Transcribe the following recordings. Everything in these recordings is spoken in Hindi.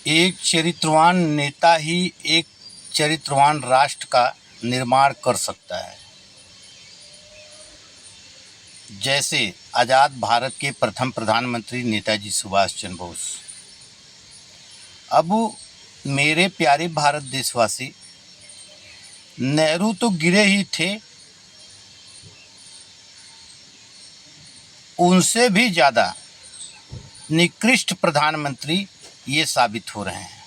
एक चरित्रवान नेता ही एक चरित्रवान राष्ट्र का निर्माण कर सकता है। जैसे आज़ाद भारत के प्रथम प्रधानमंत्री नेताजी सुभाष चंद्र बोस। अब मेरे प्यारे भारत देशवासी, नेहरू तो गिरे ही थे, उनसे भी ज़्यादा निकृष्ट प्रधानमंत्री ये साबित हो रहे हैं,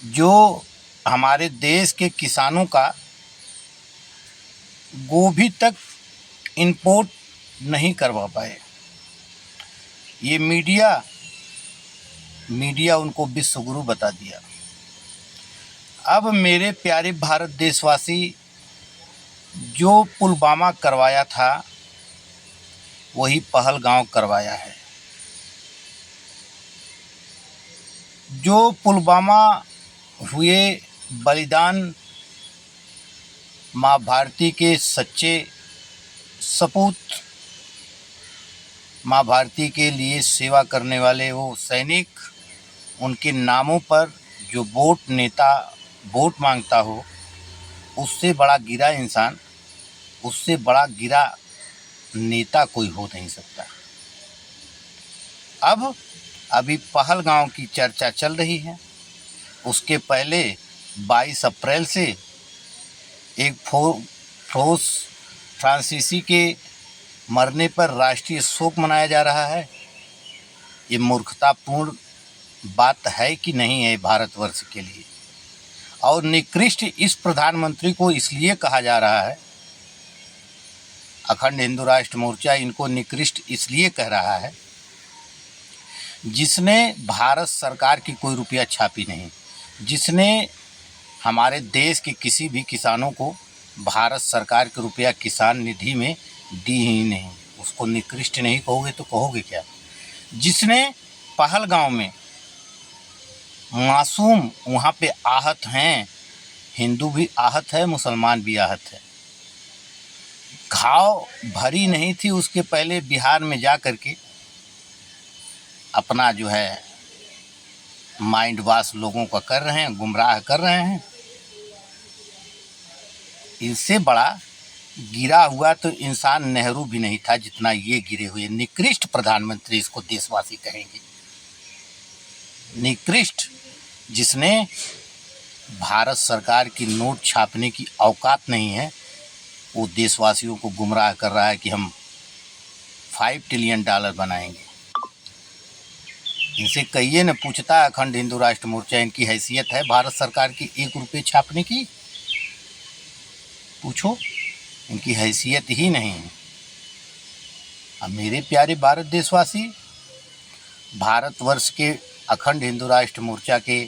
जो हमारे देश के किसानों का गोभी तक इंपोर्ट नहीं करवा पाए। ये मीडिया उनको विश्वगुरु बता दिया। अब मेरे प्यारे भारत देशवासी, जो पुलवामा करवाया था वही पहलगांव करवाया है। जो पुलवामा हुए बलिदान माँ भारती के सच्चे सपूत, माँ भारती के लिए सेवा करने वाले वो सैनिक, उनके नामों पर जो वोट मांगता हो, उससे बड़ा गिरा इंसान, उससे बड़ा गिरा नेता कोई हो नहीं सकता। अभी पहलगांव की चर्चा चल रही है। उसके पहले 22 अप्रैल से एक फ़ोर्स फ्रांसीसी के मरने पर राष्ट्रीय शोक मनाया जा रहा है। ये मूर्खतापूर्ण बात है कि नहीं है भारतवर्ष के लिए। और निकृष्ट इस प्रधानमंत्री को इसलिए कहा जा रहा है, अखंड हिंदू राष्ट्र मोर्चा इनको निकृष्ट इसलिए कह रहा है, जिसने भारत सरकार की कोई रुपया छापी नहीं, जिसने हमारे देश के किसी भी किसानों को भारत सरकार के रुपया किसान निधि में दी ही नहीं, उसको निकृष्ट नहीं कहोगे तो कहोगे क्या? जिसने पहलगांव में मासूम वहाँ पे आहत हैं, हिंदू भी आहत है, मुसलमान भी आहत है, घाव भरी नहीं थी उसके पहले बिहार में जा कर के अपना जो है माइंड वॉश लोगों का कर रहे हैं, गुमराह कर रहे हैं। इससे बड़ा गिरा हुआ तो इंसान नेहरू भी नहीं था जितना ये गिरे हुए निकृष्ट प्रधानमंत्री इसको देशवासी कहेंगे। निकृष्ट, जिसने भारत सरकार की नोट छापने की औकात नहीं है, वो देशवासियों को गुमराह कर रहा है कि हम $5 ट्रिलियन बनाएंगे। इनसे कहिए न, पूछता है अखंड हिंदू राष्ट्र मोर्चा, इनकी हैसियत है भारत सरकार की 1 रुपये छापने की? पूछो, इनकी हैसियत ही नहीं है। अब मेरे प्यारे भारत देशवासी, भारतवर्ष के अखंड हिंदू राष्ट्र मोर्चा के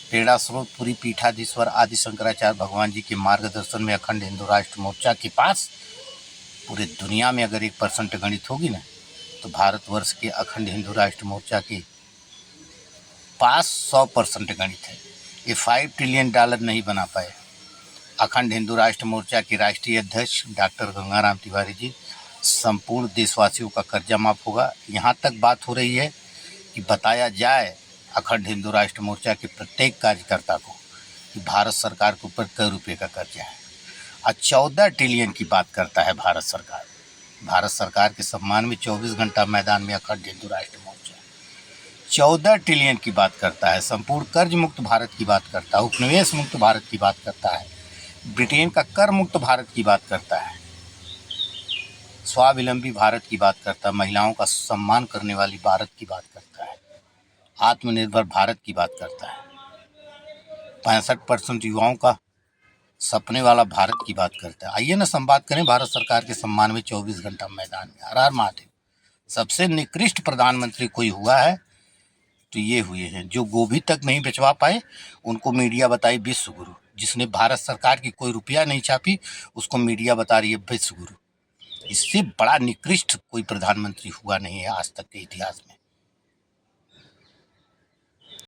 प्रेरणा स्रोत पूरी पीठाधीश्वर आदि शंकराचार्य भगवान जी के मार्गदर्शन में अखंड हिंदू राष्ट्र मोर्चा के पास पूरे दुनिया में अगर 1% गणित होगी ना, तो भारतवर्ष के अखंड हिंदू राष्ट्र मोर्चा के पास 100% गणित है। ये $5 ट्रिलियन नहीं बना पाए। अखंड हिंदू राष्ट्र मोर्चा के राष्ट्रीय अध्यक्ष डॉक्टर गंगाराम तिवारी जी, संपूर्ण देशवासियों का कर्जा माफ़ होगा। यहाँ तक बात हो रही है कि बताया जाए अखंड हिंदू राष्ट्र मोर्चा के प्रत्येक कार्यकर्ता को कि भारत सरकार के ऊपर कई रुपये का कर्जा है। आज 14 ट्रिलियन की बात करता है भारत सरकार। भारत सरकार के सम्मान में 24 घंटा मैदान में अखंड हिंदू राष्ट्र मोर्चा 14 ट्रिलियन की बात करता है, संपूर्ण कर्ज मुक्त भारत की बात करता है, उपनिवेश मुक्त भारत की बात करता है, ब्रिटेन का कर मुक्त भारत की बात करता है, स्वावलंबी भारत की बात करता है, महिलाओं का सम्मान करने वाली भारत की बात करता है, आत्मनिर्भर भारत की बात करता है, 65% युवाओं का सपने वाला भारत की बात करता है। आइए ना संवाद करें भारत सरकार के सम्मान में 24 घंटा मैदान में। हर हर महादेव। सबसे निकृष्ट प्रधानमंत्री कोई हुआ है तो ये हुए हैं, जो गोभी तक नहीं बेचवा पाए, उनको मीडिया बताई विश्वगुरु। जिसने भारत सरकार की कोई रुपया नहीं छापी, उसको मीडिया बता रही है विश्वगुरु। इससे बड़ा निकृष्ट कोई प्रधानमंत्री हुआ नहीं है आज तक के इतिहास में।